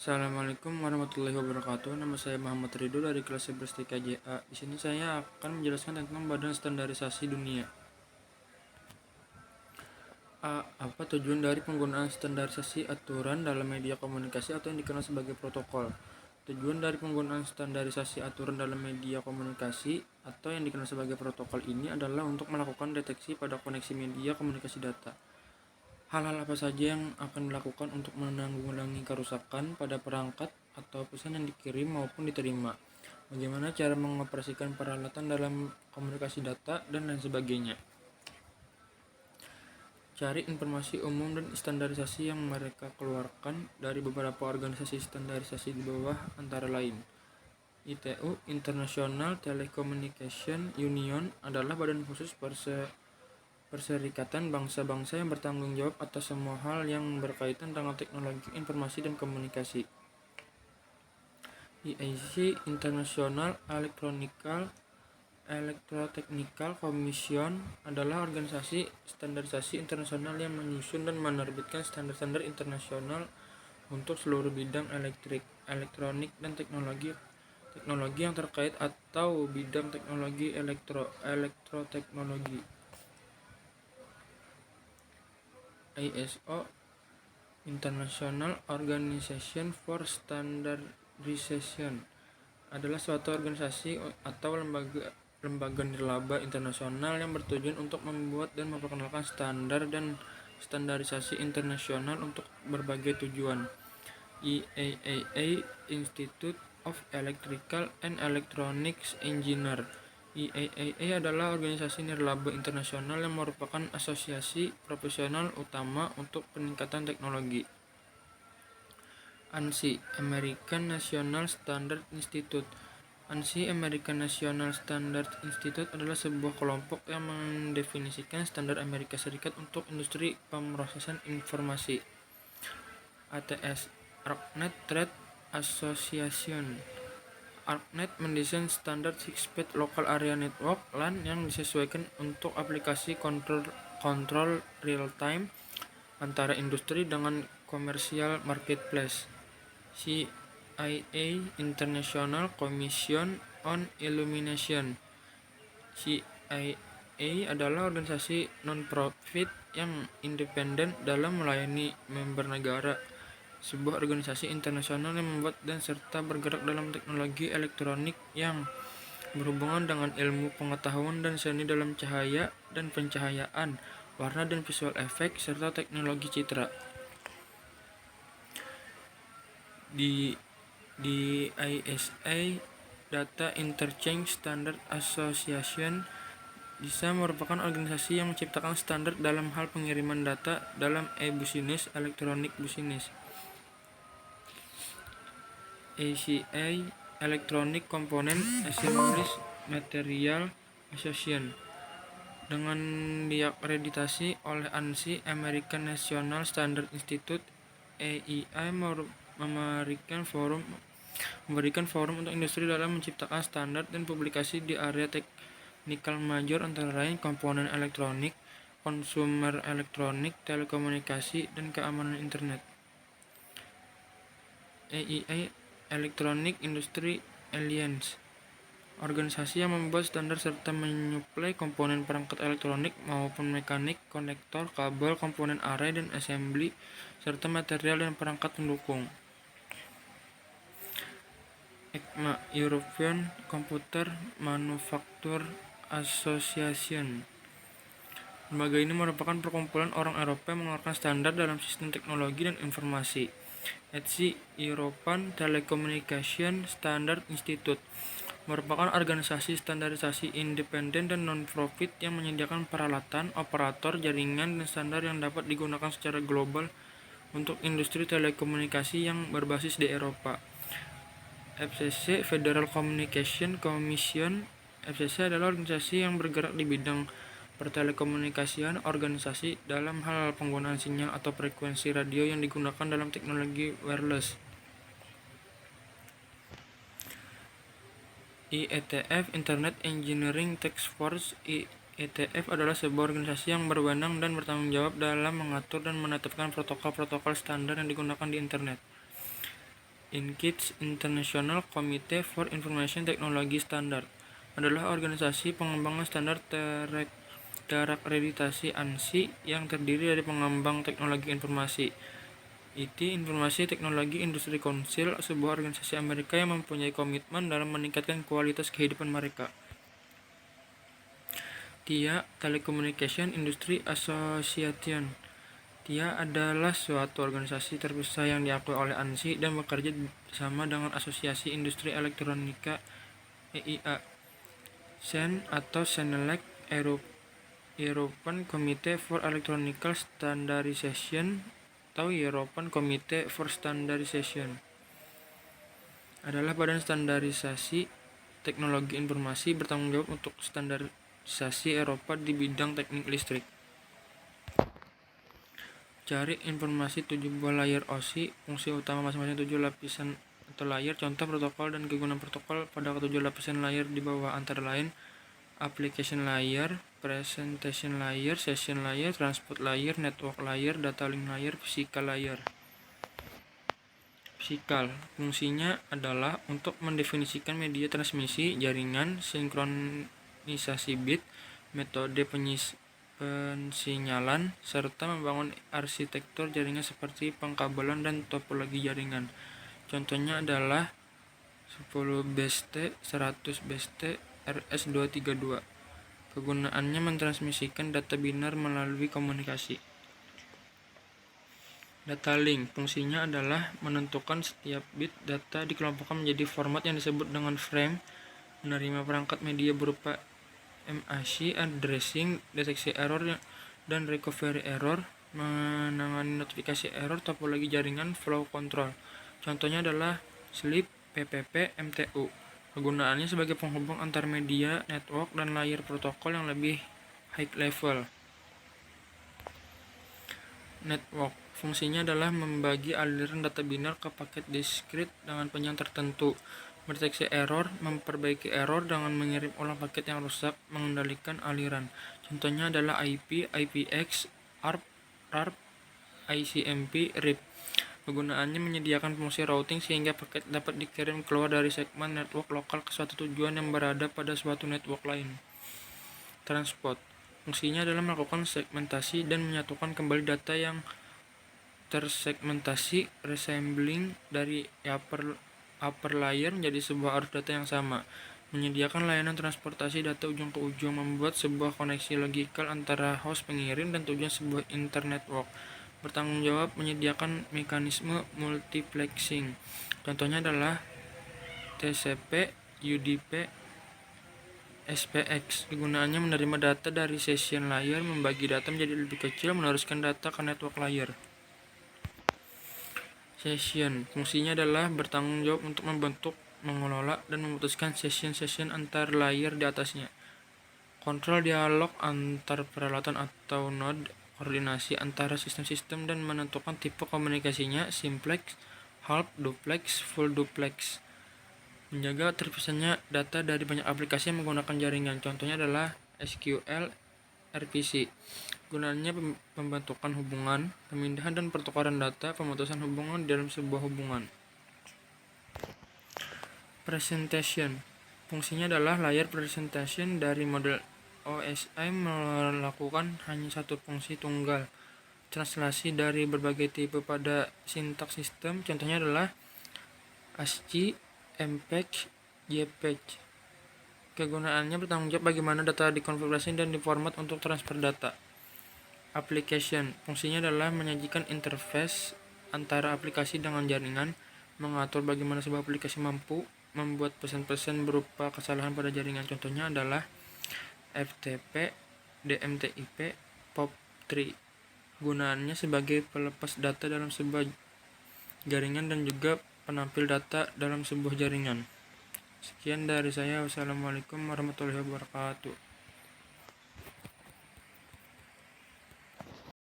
Assalamualaikum warahmatullahi wabarakatuh. Nama saya Muhammad Ridho dari kelas 11 TKJA. Di sini saya akan menjelaskan tentang Badan Standarisasi Dunia. Apa tujuan dari penggunaan standarisasi aturan dalam media komunikasi atau yang dikenal sebagai protokol? Tujuan dari penggunaan standarisasi aturan dalam media komunikasi atau yang dikenal sebagai protokol ini adalah untuk melakukan deteksi pada koneksi media komunikasi data. Hal-hal apa saja yang akan dilakukan untuk menanggulangi kerusakan pada perangkat atau pesan yang dikirim maupun diterima? Bagaimana cara mengoperasikan peralatan dalam komunikasi data dan lain sebagainya? Cari informasi umum dan standarisasi yang mereka keluarkan dari beberapa organisasi standarisasi di bawah antara lain. ITU International Telecommunication Union adalah badan khusus Perserikatan Bangsa-Bangsa yang bertanggung jawab atas semua hal yang berkaitan dengan teknologi informasi dan komunikasi. IAC International Electrotechnical Commission adalah organisasi standarisasi internasional yang menyusun dan menerbitkan standar-standar internasional untuk seluruh bidang elektrik, elektronik, dan teknologi yang terkait atau bidang teknologi elektroteknologi. ISO International Organization for Standardization adalah suatu organisasi atau lembaga nirlaba internasional yang bertujuan untuk membuat dan memperkenalkan standar dan standarisasi internasional untuk berbagai tujuan. IAAA Institute of Electrical and Electronics Engineer. IAAA adalah organisasi nirlaba internasional yang merupakan asosiasi profesional utama untuk peningkatan teknologi. ANSI American National Standard Institute. ANSI American National Standard Institute adalah sebuah kelompok yang mendefinisikan standar Amerika Serikat untuk industri pemrosesan informasi. ATS ArcNet Trade Association. ArcNet mendesain standar 6-bit Local Area Network (LAN) yang disesuaikan untuk aplikasi kontrol real-time antara industri dengan komersial marketplace. CIA International Commission on Illumination. CIA adalah organisasi non-profit yang independen dalam melayani member negara, sebuah organisasi internasional yang membuat dan serta bergerak dalam teknologi elektronik yang berhubungan dengan ilmu pengetahuan dan seni dalam cahaya dan pencahayaan, warna dan visual effect, serta teknologi citra. Di ISA Data Interchange Standard Association DISA merupakan organisasi yang menciptakan standar dalam hal pengiriman data dalam e-business, electronic business. ACA Electronic Component Assemblies Material Association dengan diakreditasi oleh ANSI American National Standard Institute. AEI memberikan forum untuk industri dalam menciptakan standar dan publikasi di area teknikal major antara lain komponen elektronik, konsumer elektronik, telekomunikasi, dan keamanan internet. AEI Electronic Industry Alliance, organisasi yang membuat standar serta menyuplai komponen perangkat elektronik maupun mekanik, konektor, kabel, komponen array dan assembly, serta material dan perangkat pendukung. ECMA European Computer Manufacture Association. Lembaga ini merupakan perkumpulan orang Eropa yang mengeluarkan standar dalam sistem teknologi dan informasi. ETSI European Telecommunication Standard Institute merupakan organisasi standarisasi independen dan non-profit yang menyediakan peralatan, operator, jaringan, dan standar yang dapat digunakan secara global untuk industri telekomunikasi yang berbasis di Eropa. FCC Federal Communication Commission. FCC adalah organisasi yang bergerak di bidang pertelekomunikasian organisasi dalam hal penggunaan sinyal atau frekuensi radio yang digunakan dalam teknologi wireless. IETF Internet Engineering Task Force. IETF adalah sebuah organisasi yang berwenang dan bertanggung jawab dalam mengatur dan menetapkan protokol-protokol standar yang digunakan di internet. INCITS International Committee for Information Technology Standard adalah organisasi pengembangan standar terakreditasi ANSI yang terdiri dari pengembang teknologi informasi. IT Informasi Teknologi Industri Council, sebuah organisasi Amerika yang mempunyai komitmen dalam meningkatkan kualitas kehidupan mereka. TIA Telecommunication Industry Association. TIA adalah suatu organisasi terpisah yang diakui oleh ANSI dan bekerja bersama dengan Asosiasi Industri Elektronika EIA. SEN atau Senelec, European Committee for Electronical Standardization atau European Committee for Standardization adalah badan standarisasi teknologi informasi bertanggung jawab untuk standarisasi Eropa di bidang teknik listrik. Cari informasi 7 buah layer OSI, fungsi utama masing-masing 7 lapisan atau layer, contoh protokol dan kegunaan protokol pada ketujuh lapisan layer di bawah antara lain application layer, presentation layer, session layer, transport layer, network layer, data link layer, physical layer. Physical, fungsinya adalah untuk mendefinisikan media transmisi, jaringan, sinkronisasi bit, metode pensinyalan, serta membangun arsitektur jaringan seperti pengkabelan dan topologi jaringan. Contohnya adalah 10 BST, 100 BST, RS232. Kegunaannya mentransmisikan data binar melalui komunikasi. Data link, fungsinya adalah menentukan setiap bit data dikelompokkan menjadi format yang disebut dengan frame, menerima perangkat media berupa MAC, addressing, deteksi error dan recovery error, menangani notifikasi error, topologi jaringan, flow control. Contohnya adalah SLIP, PPP, MTU. Kegunaannya sebagai penghubung antar media, network, dan layer protokol yang lebih high level. Network, fungsinya adalah membagi aliran data binar ke paket diskrit dengan panjang tertentu, mendeteksi error, memperbaiki error dengan mengirim ulang paket yang rusak, mengendalikan aliran. Contohnya adalah IP, IPX, ARP, RARP, ICMP, RIP. Kegunaannya menyediakan fungsi routing sehingga paket dapat dikirim keluar dari segmen network lokal ke suatu tujuan yang berada pada suatu network lain. Transport, fungsinya adalah melakukan segmentasi dan menyatukan kembali data yang tersegmentasi, resembling dari upper layer menjadi sebuah arus data yang sama, menyediakan layanan transportasi data ujung ke ujung, membuat sebuah koneksi logikal antara host pengirim dan tujuan sebuah internetwork, bertanggung jawab menyediakan mekanisme multiplexing. Contohnya adalah TCP, UDP, SPX. Kegunaannya menerima data dari session layer, membagi data menjadi lebih kecil, meneruskan data ke network layer. Session, fungsinya adalah bertanggung jawab untuk membentuk, mengelola, dan memutuskan session-session antar layer di atasnya. Kontrol dialog antar peralatan atau node, koordinasi antara sistem-sistem, dan menentukan tipe komunikasinya, simplex, half duplex, full duplex. Menjaga terpisahnya data dari banyak aplikasi yang menggunakan jaringan. Contohnya adalah SQL, RPC. Gunaannya pembentukan hubungan, pemindahan dan pertukaran data, pemutusan hubungan dalam sebuah hubungan. Presentation, fungsinya adalah layar presentation dari model OSI melakukan hanya satu fungsi tunggal, translasi dari berbagai tipe pada sintaks sistem. Contohnya adalah ASCII, MPEG, JPEG. Kegunaannya bertanggung jawab bagaimana data dikonfigurasi dan diformat untuk transfer data. Application, fungsinya adalah menyajikan interface antara aplikasi dengan jaringan, mengatur bagaimana sebuah aplikasi mampu membuat pesan-pesan berupa kesalahan pada jaringan. Contohnya adalah FTP, DMTIP, POP3. Gunaannya sebagai pelepas data dalam sebuah jaringan dan juga penampil data dalam sebuah jaringan. Sekian dari saya. Wassalamualaikum warahmatullahi wabarakatuh.